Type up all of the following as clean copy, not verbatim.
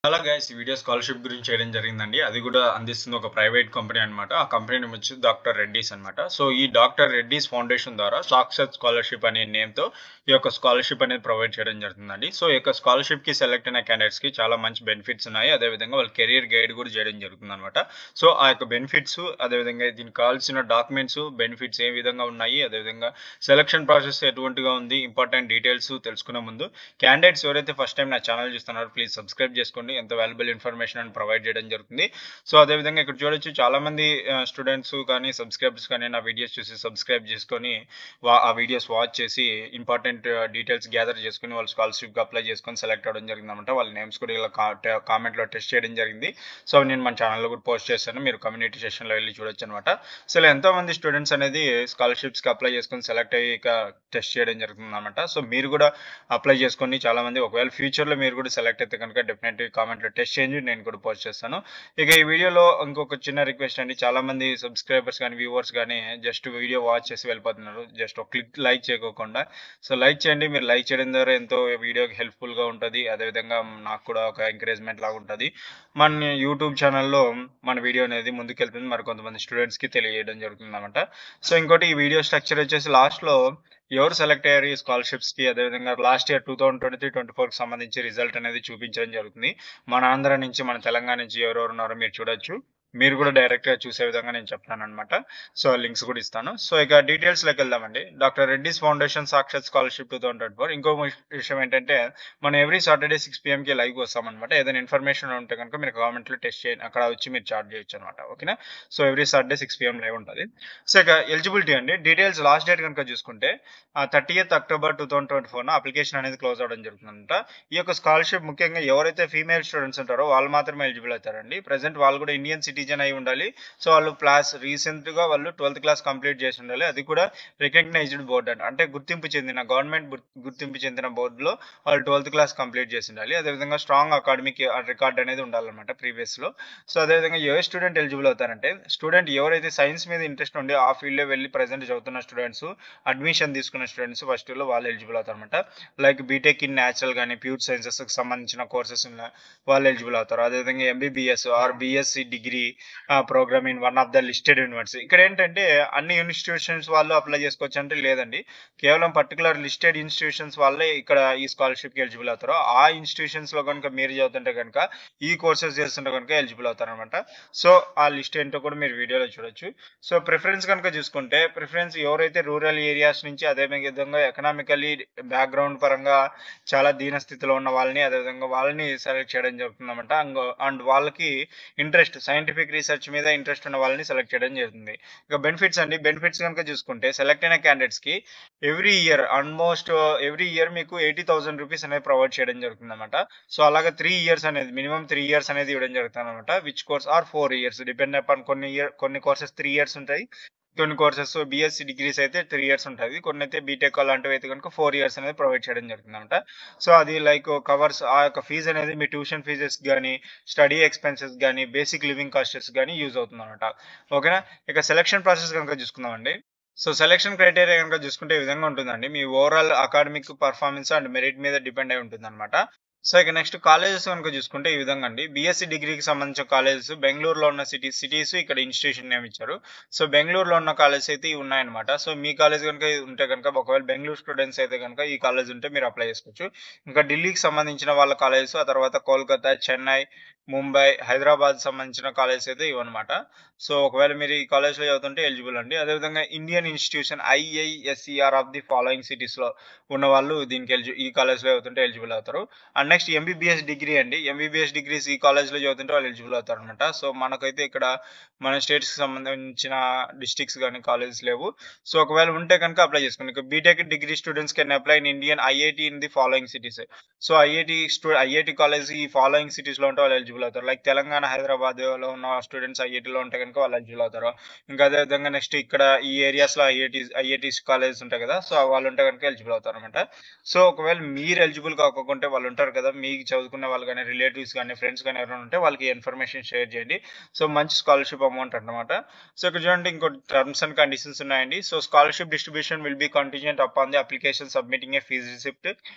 Hello guys ఈ video scholarship గురించి చేయడం జరిగిందండి. అది కూడా అందిస్తుంది ఒక ప్రైవేట్ కంపెనీ అనమాట. ఆ కంపెనీ నేమ్ వచ్చి డాక్టర్ రెడ్డీస్ అనమాట. సో ఈ డాక్టర్ రెడ్డీస్ ఫౌండేషన్ ద్వారా సాక్షాత్ స్కాలర్షిప్ అనే నేమ్తో ఈ యొక్క స్కాలర్షిప్ అనేది ప్రొవైడ్ చేయడం జరుగుతుందండి. సో ఈ యొక్క స్కాలర్షిప్కి సెలెక్ట్ అయిన క్యాండిడేట్స్కి చాలా మంచి బెనిఫిట్స్ ఉన్నాయి. అదేవిధంగా వాళ్ళ కెరీర్ గైడ్ కూడా చేయడం జరుగుతుంది అనమాట. సో ఆ యొక్క బెనిఫిట్స్ అదేవిధంగా దీనికి కావాల్సిన డాక్యుమెంట్స్ బెనిఫిట్స్ ఏ విధంగా ఉన్నాయి, అదేవిధంగా సెలక్షన్ ప్రాసెస్ ఎటువంటిగా ఉంది, ఇంపార్టెంట్ డీటెయిల్స్ తెలుసుకునే ముందు క్యాండిడేట్స్ ఎవరైతే ఫస్ట్ టైం నా ఛానల్ చూస్తున్నారో ప్లీజ్ సబ్స్క్రైబ్ చేసుకోండి. ఎంత వాల్యుబుల్ ఇన్ఫర్మేషన్ అని ప్రొవైడ్ చేయడం జరుగుతుంది. సో అదేవిధంగా ఇక్కడ చూడొచ్చు చాలా మంది స్టూడెంట్స్ కానీ సబ్స్క్రైబర్స్ కానీ నా వీడియోస్ చూసి సబ్స్క్రైబ్ చేసుకొని ఆ వీడియోస్ వాచ్ చేసి ఇంపార్టెంట్ డీటెయిల్స్ గ్యాదర్ చేసుకుని వాళ్ళు స్కాలర్షిప్కి అప్లై చేసుకొని సెలెక్ట్ అవ్వడం జరిగిందన్నమాట. వాళ్ళ నేమ్స్ కూడా ఇలా కామెంట్లో టెస్ట్ చేయడం జరిగింది. సో నేను మన ఛానల్లో కూడా పోస్ట్ చేస్తాను, మీరు కమ్యూనిటీ సెషన్లో వెళ్ళి చూడొచ్చు అనమాట. సో ఇలా ఎంతో మంది స్టూడెంట్స్ అనేది స్కాలర్షిప్స్కి అప్లై చేసుకొని సెలెక్ట్ అయ్యి టెస్ట్ చేయడం జరుగుతుంది అనమాట. సో మీరు కూడా అప్లై చేసుకోండి. చాలా మంది ఒకవేళ ఫ్యూచర్లో మీరు కూడా సెలెక్ట్ అయితే కనుక డెఫినెట్లీ కామెంట్లో టెస్ట్ చేయండి, నేను కూడా పోస్ట్ చేస్తాను. ఇక ఈ వీడియోలో ఇంకొక చిన్న రిక్వెస్ట్ అండి, చాలా మంది సబ్స్క్రైబర్స్ కానీ వ్యూవర్స్ కానీ జస్ట్ వీడియో వాచ్ చేసి వెళ్ళిపోతున్నారు, జస్ట్ ఒక క్లిక్ లైక్ చేయకోకుండా. సో లైక్ చేయండి, మీరు లైక్ చేయడం ద్వారా ఎంతో వీడియోకి హెల్ప్ఫుల్గా ఉంటుంది. అదేవిధంగా నాకు కూడా ఒక ఎంకరేజ్మెంట్ లాగా ఉంటుంది. మన యూట్యూబ్ ఛానల్లో మన వీడియో అనేది ముందుకెళ్తుంది, మరి కొంతమంది స్టూడెంట్స్కి తెలియజేయడం జరుగుతుంది అనమాట. సో ఇంకోటి ఈ వీడియో స్ట్రక్చర్ వచ్చేసి లాస్ట్లో ఎవరు సెలెక్ట్ అయ్యారు ఈ స్కాలర్షిప్స్కి, అదేవిధంగా లాస్ట్ ఇయర్ 2023-24కి సంబంధించి రిజల్ట్ అనేది చూపించడం జరుగుతుంది. మన ఆంధ్ర నుంచి మన తెలంగాణ నుంచి ఎవరెవరు ఉన్నారో మీరు చూడొచ్చు. మీరు కూడా డైరెక్ట్గా చూసే విధంగా నేను చెప్తాను అనమాట. సో లింక్స్ కూడా ఇస్తాను. సో ఇక డీటెయిల్స్లోకి వెళ్దామండి. డాక్టర్ రెడ్డిస్ ఫౌండేషన్ సాక్షాత్ స్కాలర్షిప్ 2024. ఇంకో విషయం ఏంటంటే మనం ఎవ్రీ సాటర్డే 6 PM లైవ్ వస్తామన్నమాట. ఏదైనా ఇన్ఫర్మేషన్ ఉంటే కనుక మీరు కామెంట్లో టెస్ట్ చేయండి, అక్కడ వచ్చి మీరు చార్జ్ చేయొచ్చు అనమాట. ఓకేనా. So every Saturday 6 PM live ఉంటుంది. సో ఇక ఎలిజిబిలిటీ అండి, డీటెయిల్స్ లాస్ట్ డేట్ కనుక చూసుకుంటే 30th October 2024 అప్లికేషన్ అనేది క్లోజ్ అవ్వడం జరుగుతుందంట. ఈ యొక్క స్కాలర్షిప్ ముఖ్యంగా ఎవరైతే ఫీమేల్ స్టూడెంట్స్ ఉంటారో వాళ్ళు మాత్రమే ఎలిజిబుల్ అవుతారండి. ప్రెసెంట్ వాళ్ళు కూడా ఇండియన్ సిటిజన్ అయి ఉండాలి. సో వాళ్ళు రీసెంట్గా వాళ్ళు 12th క్లాస్ కంప్లీట్ చేసి ఉండాలి. అది కూడా రికగ్నైజ్డ్ బోర్డ్ అంటే గుర్తింపు చెందిన గవర్నమెంట్ గుర్తింపు చెందిన బోర్డులో వాళ్ళు 12th క్లాస్ కంప్లీట్ చేసి ఉండాలి. అదేవిధంగా స్ట్రాంగ్ అకాడమిక్ రికార్డ్ అనేది ఉండాలన్నమాట ప్రీవియస్లో. సో అదేవిధంగా ఏ స్టూడెంట్ ఎలిజిబుల్ అవుతారంటే స్టూడెంట్ ఎవరైతే సైన్స్ మీద ఇంట్రెస్ట్ ఉండి ఆ ఫీల్డ్లో వెళ్ళి ప్రజెంట్ చదువుతున్న స్టూడెంట్స్, అడ్మిషన్ తీసుకున్న స్టూడెంట్స్ ఫస్ట్ ఇయర్లో వాళ్ళు ఎలిజిబుల్ అవుతారు అనమాట. లైక్ బీటెక్ ఇన్ న్యాచురల్ కానీ ప్యూర్ సైన్సెస్కి సంబంధించిన కోర్సెస్ ఉన్న వాళ్ళు ఎలిజిబుల్ అవుతారు. అదేవిధంగా MBBS or BSc degree program in one of the listed university. ఇక్కడ ఏంటంటే అన్ని ఇన్స్టిట్యూషన్స్ వాళ్ళు అప్లై చేసుకోవచ్చు అంటే లేదండి, కేవలం పర్టికులర్ లిస్టెడ్ ఇన్స్టిట్యూషన్స్ వాళ్ళే ఇక్కడ ఈ స్కాలర్షిప్కి ఎలిజిబుల్ అవుతారు. ఆ ఇన్స్టిట్యూషన్స్లో కనుక మీరు చదువుతుంటే కనుక ఈ కోర్సెస్ చేస్తుంటే కనుక ఎలిజిబుల్ అవుతారు అనమాట. సో ఆ లిస్ట్ ఏంటో కూడా మీరు వీడియోలో చూడొచ్చు. సో ప్రిఫరెన్స్ కనుక చూసుకుంటే ప్రిఫరెన్స్ ఎవరైతే రూరల్ ఏరియాస్ నుంచి అదేవిధంగా ఎకనామికల్లీ బ్యాక్గ్రౌండ్ పరంగా చాలా దీన స్థితిలో ఉన్న వాళ్ళని అదేవిధంగా వాళ్ళని సెలెక్ట్ చేయడం జరుగుతుంది అనమాట. అండ్ వాళ్ళకి ఇంట్రెస్ట్ సైంటిఫిక్ రీసెర్చ్ మీద ఇంట్రెస్ట్ ఉన్న వాళ్ళని సెలెక్ట్ చేయడం జరుగుతుంది. ఇక బెనిఫిట్స్ అండి, బెనిఫిట్స్ కనుక చూసుకుంటే సెలెక్ట్ అయిన క్యాండిడేట్స్కి every year almost every year మీకు 80,000 రూపీస్ అనేది ప్రొవైడ్ చేయడం జరుగుతుంది అనమాట. సో అలాగే 3 years అనేది మినిమం 3 years అనేది ఇవ్వడం జరుగుతుంది అనమాట. Which course are 4 years depend upon కొన్ని కోర్సెస్ 3 years ఉంటాయి, కొన్ని కోర్సెస్ బీఎస్సీ డిగ్రీస్ అయితే 3 years ఉంటుంది, కొన్ని అయితే బీటెక్ అలాంటివి అయితే కనుక 4 years అనేది ప్రొవైడ్ చేయడం జరుగుతుంది అనమాట. సో అది లైక్ కవర్స్ ఆ యొక్క ఫీజు అనేది మీ ట్యూషన్ ఫీజెస్ కానీ స్టడీ ఎక్స్పెన్సెస్ కానీ బేసిక్ లివింగ్ కాస్టెస్ కానీ యూజ్ అవుతుంది అనమాట. ఓకేనా. ఇక సెలక్షన్ ప్రాసెస్ కనుక చూసుకుందామండి. సో సెలక్షన్ క్రైటీరియా కనుక చూసుకుంటే ఈ విధంగా ఉంటుందండి, మీ overall academic performance and merit మీద డిపెండ్ అయి ఉంటుంది అనమాట. సో ఇక నెక్స్ట్ కాలేజెస్ కనుక చూసుకుంటే ఈ విధంగా అండి, బీఎస్సీ డిగ్రీకి సంబంధించిన కాలేజెస్ బెంగళూరులో ఉన్న సిటీస్ ఇక్కడ ఇన్స్టిట్యూషన్ నేమ్ ఇచ్చారు. సో బెంగళూరులో ఉన్న కాలేజెస్ అయితే ఇవి ఉన్నాయన్నమాట. సో మీ కాలేజ్ కనుక ఉంటే కనుక ఒకవేళ బెంగళూరు స్టూడెంట్స్ అయితే కనుక ఈ కాలేజ్ ఉంటే మీరు అప్లై చేసుకోవచ్చు. ఇంకా ఢిల్లీకి సంబంధించిన వాళ్ళ కాలేజెస్, ఆ తర్వాత కోల్కతా, చెన్నై, ముంబై, హైదరాబాద్ సంబంధించిన కాలేజెస్ అయితే ఇవన్నమాట. సో ఒకవేళ మీరు ఈ కాలేజ్లో చదువుతుంటే ఎలిజిబుల్ అండి. అదేవిధంగా Indian institution IISER of the following సిటీస్లో ఉన్న వాళ్ళు దీనికి ఈ కాలేజ్లో చదువుతుంటే ఎలిజిబుల్ అవుతారు. అండ్ నెక్స్ట్ ఎంబీబీఎస్ డిగ్రీ అండి, ఎంబీబీఎస్ డిగ్రీస్ ఈ కాలేజ్లో చదువుతుంటే వాళ్ళు ఎలిజిబుల్ అవుతారు అనమాట. సో మనకైతే ఇక్కడ మన స్టేట్స్కి సంబంధించిన డిస్ట్రిక్ట్స్ కానీ కాలేజెస్ లేవు. సో ఒకవేళ ఉంటే కనుక అప్లై చేసుకోండి. ఇక BTech degree students can apply in Indian IIT in the following cities. So IIT college ఈ ఫాలోయింగ్ సిటీస్లో ఉంటే వాళ్ళు ఎలిజిబుల్ అవుతారు. లైక్ తెలంగాణ, హైదరాబాద్‌లో ఉన్న స్టూడెంట్స్ ఐఐటీలో ఉంటే గనుక వాళ్ళు ఎలిజిబుల్ అవుతారు. ఇంకా అదే విధంగా నెక్స్ట్ ఇక్కడ ఈ ఏరియాస్‌లో ఐఐటీస్ కాలేజెస్ ఉంటాయి కదా! సో, వాళ్ళు ఉంటే గనుక ఎలిజిబుల్ అవుతారనమాట. సో, ఒకవేళ మీరు ఎలిజిబుల్ కాకోకుంటే వాళ్ళు ఉంటారు కదా! మీకు చదువుకున్న వాళ్ళు గాని, రిలేటివ్స్ గాని, ఫ్రెండ్స్ గాని ఎవరైనా ఉంటే వాళ్ళకి ఇన్ఫర్మేషన్ షేర్ చేయండి. సో, మంచి స్కాలర్‌షిప్ అమౌంట్ అన్నమాట. సో, ఇక్కడ చూడండి ఇంకోటి టర్మ్స్ అండ్ కండిషన్స్ ఉన్నాయండి. So, scholarship distribution will be contingent upon the application submitting a fee receipt,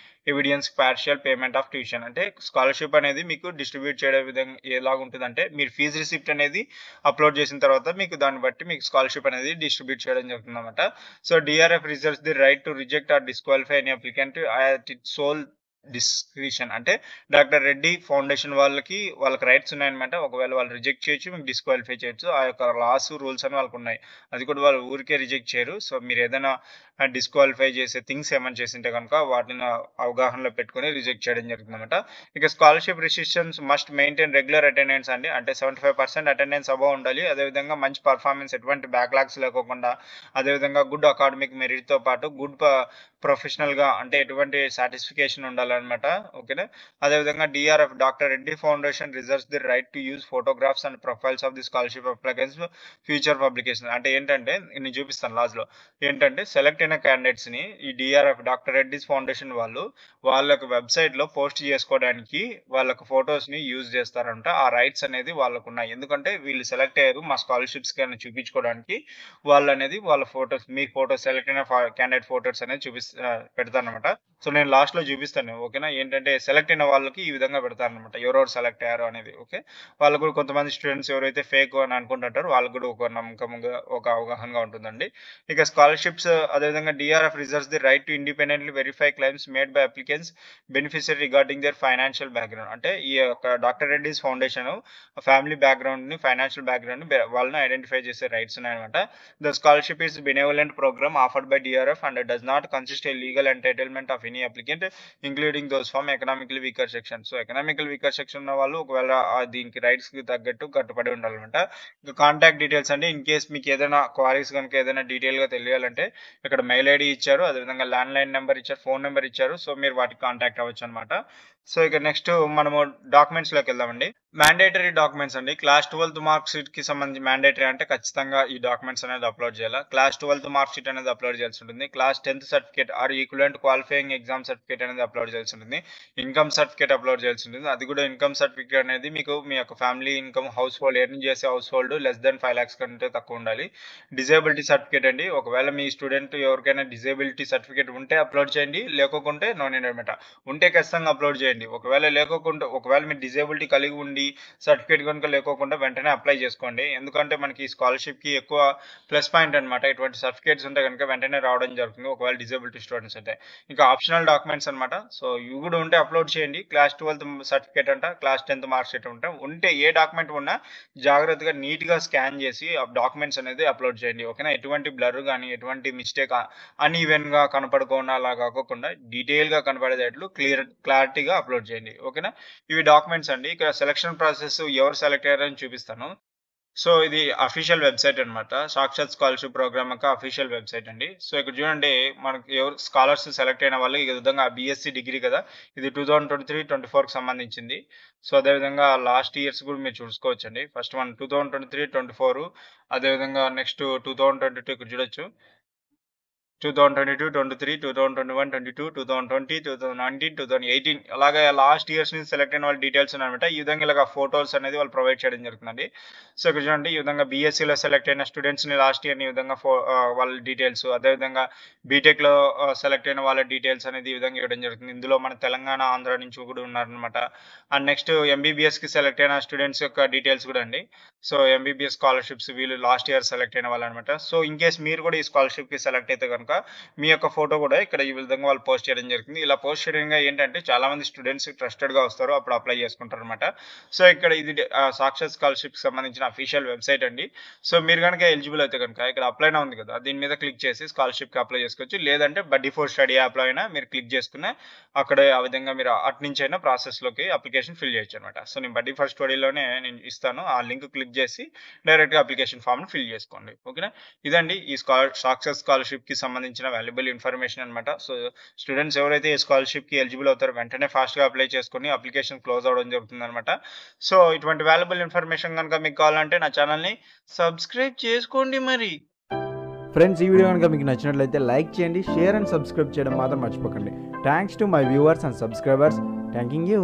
evidence partial payment of tuition. అంటే స్కాలర్‌షిప్ అనేది మీకు డిస్ట్రిబ్యూట్ చేయడం విధంగా ఎలాగుంటదంటే మీరు ఫీజ్ రిసిప్ట్ అనేది అప్‌లోడ్ చేసిన తర్వాత మీకు దాన్ని బట్టి మీకు స్కాలర్‌షిప్ అనేది డిస్ట్రిబ్యూట్ చేయడం జరుగుతుందన్నమాట. So, DRF reserves the right to reject or disqualify any applicant at its sole discretion. అంటే డాక్టర్ రెడ్డి ఫౌండేషన్ వాళ్ళకి రైట్స్ ఉన్నాయన్నమాట. ఒకవేళ వాళ్ళు రిజెక్ట్ చేయొచ్చు, మీకు డిస్‌క్వాలిఫై చేయొచ్చు. ఆ యొక్క లాస్, రూల్స్ అని వాళ్ళకున్నాయి. అది కూడా వాళ్ళు ఊరికే రిజెక్ట్ చేయరు. సో, మీరేదైనా డిస్‌క్వాలిఫై చేసే థింగ్స్ ఏమైనా చేసుంటే గనుక వాటిని అవగాహనలో పెట్టుకొని రిజెక్ట్ చేయడం జరుగుతుందన్నమాట. ఇక scholarship recipients must maintain regular attendance అండి. అంటే 75% అటెండెన్స్ అబోవ్ ఉండాలి. అదేవిధంగా మంచి పర్ఫార్మెన్స్, ఎటువంటి బ్యాక్‌లాగ్స్ లేకోకుండా, అదేవిధంగా గుడ్ అకాడమిక్ మెరిట్‌తో పాటు గుడ్ ప్రొఫెషనల్‌గా అంటే ఎటువంటి సాటిస్ఫికేషన్ ఉండాలన్నమాట. ఓకేనా. అదేవిధంగా DRF doctor Reddy foundation reserves the right to use photographs and profiles of the scholarship applicants future publication. అంటే ఏంటంటే నేను చూపిస్తాను లాస్ట్‌లో. ఏంటంటే సెలెక్ట్ అయిన క్యాండిడేట్స్‌ని ఈ DRF డాక్టర్ రెడ్డిస్ ఫౌండేషన్ వాళ్ళ యొక్క వెబ్‌సైట్‌లో పోస్ట్ చేసుకోవడానికి వాళ్ళకి ఫోటోస్‌ని యూజ్ చేస్తారంట. ఆ రైట్స్ అనేది వాళ్ళకున్నాయి. ఎందుకంటే వీళ్ళు సెలెక్ట్ అయ్యారు మా స్కాలర్‌షిప్స్‌కి అని చూపించుకోవడానికి వాళ్ళనేది వాళ్ళ ఫోటోస్ మీ ఫోటోస్ సెలెక్ట్ అయిన క్యాండిడేట్ ఫోటోస్ అనేది పెడతారనమాట. సో, నేను లాస్ట్‌లో చూపిస్తాను. ఓకేనా. ఏంటంటే సెలెక్ట్ అయిన వాళ్ళకి ఈ విధంగా పెడతారనమాట. ఎవరెవరు సెలెక్ట్ అయ్యారో అనేది. ఓకే. వాళ్ళు కూడా కొంతమంది స్టూడెంట్స్ ఎవరైతే ఫేక్ అని అనుకుంటుంటారో వాళ్ళకి కూడా ఒక నమ్మకంగా, ఒక అవగాహనగా ఉంటుందండి. ఇక స్కాలర్‌షిప్స్ అదేవిధంగా DRF reserves the right to independently verify claims made by applicants beneficiary regarding their financial background. అంటే ఈ యొక్క డాక్టర్ రెడ్డిస్ ఫౌండేషన్ ఫ్యామిలీ బ్యాక్‌గ్రౌండ్‌ని, ఫైనాన్షియల్ బ్యాక్‌గ్రౌండ్‌ని వాళ్ళని ఐడెంటిఫై చేసే రైట్స్ ఉన్నాయన్నమాట. The scholarship is benevolent program offered by DRF and does not consist a legal entitlement of any applicant, including those from economically weaker section. So, economical weaker section ఉన్న వాళ్ళు ఒకవేళ దీనికి రైట్స్‌కి తగ్గట్టు కట్టుబడి ఉండాలన్నమాట. ఇంకా కాంటాక్ట్ డీటెయిల్స్ అండి. ఇన్ కేస్ మీకు ఏదైనా క్వారీస్ గనుక ఏదైనా డీటెయిల్‌గా తెలియాలంటే ఇక్కడ మెయిల్ ఐడీ ఇచ్చారు. అదేవిధంగా ల్యాండ్‌లైన్ నంబర్ ఇచ్చారు. ఫోన్ నంబర్ ఇచ్చారు. సో, మీరు వాటికి కాంటాక్ట్ అవ్వచ్చన్నమాట. సో, ఇక నెక్స్ట్ మనము డాక్యుమెంట్స్‌లోకి వెళ్దామండి. మ్యాండేటరీ డాక్యుమెంట్స్ అండి. క్లాస్ 12థ్ మార్క్ షీట్‌కి సంబంధించి మ్యాండేటరీ అంటే ఖచ్చితంగా ఈ డాక్యుమెంట్స్ అనేది అప్‌లోడ్ చేయాలా. క్లాస్ 12థ్ మార్క్ షీట్ అనేది అప్‌లోడ్ చేయాల్సి ఉంటుంది. క్లాస్ 10థ్ certificate or equivalent qualifying exam certificate అనేది అప్‌లోడ్ చేయాల్సి ఉంటుంది. ఇన్‌కమ్ సర్టిఫికేట్ అప్‌లోడ్ చేయాల్సి ఉంటుంది. అది కూడా ఇన్‌కమ్ సర్టిఫికేట్ అనేది మీకు మీ యొక్క family income, household earn చేసే household less than 5 lakhs కంటే తక్కువ ఉండాలి. డిజేబిలిటీ సర్టిఫికేట్ అండి. ఒకవేళ మీ స్టూడెంట్ ఎవరికైనా డిజేబిలిటీ సర్టిఫికేట్ ఉంటే అప్‌లోడ్ చేయండి. లేకోకుంటే నో నీడ్ అనమాట. ఉంటే ఖచ్చితంగా అప్‌లోడ్ చేయండి. ఒకవేళ మీరు డిజేబిలిటీ కలిగి ఉండి సర్టిఫికేట్ కనుక లేకోకుండా వెంటనే అప్లై చేసుకోండి. ఎందుకంటే మనకి ఈ స్కాలర్‌షిప్‌కి ఎక్కువ ప్లస్ పాయింట్ అనమాట. ఇటువంటి సర్టిఫికేట్స్ ఉంటే గనుక వెంటనే రావడం జరుగుతుంది. ఒకవేళ డిజేబిలిటీ స్టూడెంట్స్ అయితే. ఇంకా ఆప్షనల్ డాక్యుమెంట్స్ అనమాట. సో, ఇవి కూడా ఉంటే అప్‌లోడ్ చేయండి. క్లాస్ 12థ్ సర్టిఫికేట్ అంట, క్లాస్ 10థ్ మార్క్ షీట్ ఉంటే ఏ డాక్యుమెంట్ ఉన్నా జాగ్రత్తగా నీట్‌గా స్కాన్ చేసి ఆ డాక్యుమెంట్స్ అనేది అప్‌లోడ్ చేయండి. ఓకేనా. ఎటువంటి బ్లర్ గాని, ఎటువంటి మిస్టేక్ అన్‌ఈవెన్‌గా కనపడకుండా అలా కాకోకుండా డీటెయిల్‌గా కనపడేటట్లు క్లారిటీగా అప్‌లోడ్ చేయండి. ఓకేనా. ఇవి డాక్యుమెంట్స్ అండి. ఇక్కడ సెలక్షన్ ప్రాసెస్ ఎవరు సెలెక్ట్ అయ్యారని చూపిస్తాను. సో, ఇది అఫీషియల్ వెబ్‌సైట్ అన్నమాట. సాక్షాత్ స్కాలర్‌షిప్ ప్రోగ్రామ్ యొక్క అఫీషియల్ వెబ్‌సైట్ అండి. సో, ఇక్కడ చూడండి మనకి ఎవరు స్కాలర్స్ సెలెక్ట్ అయిన వాళ్ళు ఈ విధంగా బీఎస్సీ డిగ్రీ కదా! ఇది 2023, 24కి సంబంధించింది. సో, అదేవిధంగా లాస్ట్ ఇయర్స్ కూడా మీరు చూసుకోవచ్చండి. ఫస్ట్ వన్ 2023, 24 అదేవిధంగా నెక్స్ట్ 2022 ఇక్కడ చూడొచ్చు. 2022, 23, 2021, 22, 2020, 2019, 2018 అలాగే లాస్ట్ ఇయర్స్ నుంచి సెలెక్ట్ అయిన వాళ్ళ డీటెయిల్స్ ఉన్నాయన్నమాట. ఈ విధంగా ఇలాగ ఫోటోస్ అనేది వాళ్ళు ప్రొవైడ్ చేయడం జరుగుతుందండి. సో, ఇక్కడ చూడండి ఈ విధంగా బీఎస్సీలో సెలెక్ట్ అయిన స్టూడెంట్స్‌ని లాస్ట్ ఇయర్‌ని ఈ విధంగా వాళ్ళ డీటెయిల్స్ అదేవిధంగా బీటెక్‌లో సెలెక్ట్ అయిన వాళ్ళ డీటెయిల్స్ అనేది ఈ విధంగా ఇవ్వడం జరుగుతుంది. ఇందులో మన తెలంగాణ, ఆంధ్ర నుంచి కూడా ఉన్నారనమాట. అండ్ నెక్స్ట్ ఎంబీబీఎస్‌కి సెలెక్ట్ అయిన స్టూడెంట్స్ యొక్క డీటెయిల్స్ కూడా అండి. సో, ఎంబీబీఎస్ స్కాలర్‌షిప్స్ వీళ్ళు లాస్ట్ ఇయర్ సెలెక్ట్ అయిన వాళ్ళనమాట. సో, ఇన్ కేస్ మీరు కూడా ఈ స్కాలర్‌షిప్‌కి సెలెక్ట్ అయితే గనుక మీ యొక్క ఫోటో కూడా ఇక్కడ ఈ విధంగా వాళ్ళు పోస్ట్ చేయడం జరుగుతుంది. ఇలా పోస్ట్ చేయడం ఏంటంటే చాలా మంది స్టూడెంట్స్ ట్రస్టెడ్‌గా వస్తారు. అప్పుడు అప్లై చేసుకుంటారనమాట. సో, ఇక్కడ ఇది సాక్షాత్ స్కాలర్‌షిప్‌కి సంబంధించిన అఫీషియల్ వెబ్‌సైట్ అండి. సో, మీరు గనుక ఎలిజిబుల్ అయితే గనుక ఇక్కడ అప్లై నౌ ఉంది కదా! దీని మీద క్లిక్ చేసి స్కాలర్‌షిప్‌కి అప్లై చేసుకోవచ్చు. లేదంటే బడ్డీ ఫోర్ స్టడీ యాప్‌లో అయినా మీరు క్లిక్ చేసుకున్న అక్కడే ఆ విధంగా మీరు అటునుంచైనా ప్రాసెస్‌లోకి అప్లికేషన్ ఫిల్ చేయొచ్చనమాట. సో, నేను బడ్డీ ఫర్ స్టడీలోనే నేను ఇస్తాను. ఆ లింక్ క్లిక్ చేసి డైరెక్ట్‌గా అప్లికేషన్ ఫార్మ్‌ని ఫిల్ చేసుకోండి. ఓకేనా. ఇదండి ఈ సాక్షాత్ స్కాలర్‌షిప్‌కి సంబంధించి సంబంధించిన వాల్యుబుల్ ఇన్ఫర్మేషన్ అనమాట. సో, స్టూడెంట్స్ ఎవరైతే ఈ స్కాలర్‌షిప్‌కి ఎలిజిబుల్ అవుతారో వెంటనే ఫాస్ట్‌గా అప్లై చేసుకొని అప్లికేషన్ క్లోజ్ అవ్వడం జరుగుతుందనమాట. సో, ఇటువంటి వాల్యుబుల్ ఇన్ఫర్మేషన్ గనుక మీకు కావాలంటే నా ఛానెల్‌ని సబ్స్క్రైబ్ చేసుకోండి మరి. ఫ్రెండ్స్, ఈ వీడియో కనుక మీకు నచ్చినట్లయితే లైక్ చేయండి, షేర్ అండ్ సబ్స్క్రైబ్ చేయడం మాత్రం మర్చిపోకండి. Thanks to my viewers and subscribers. Thanking you.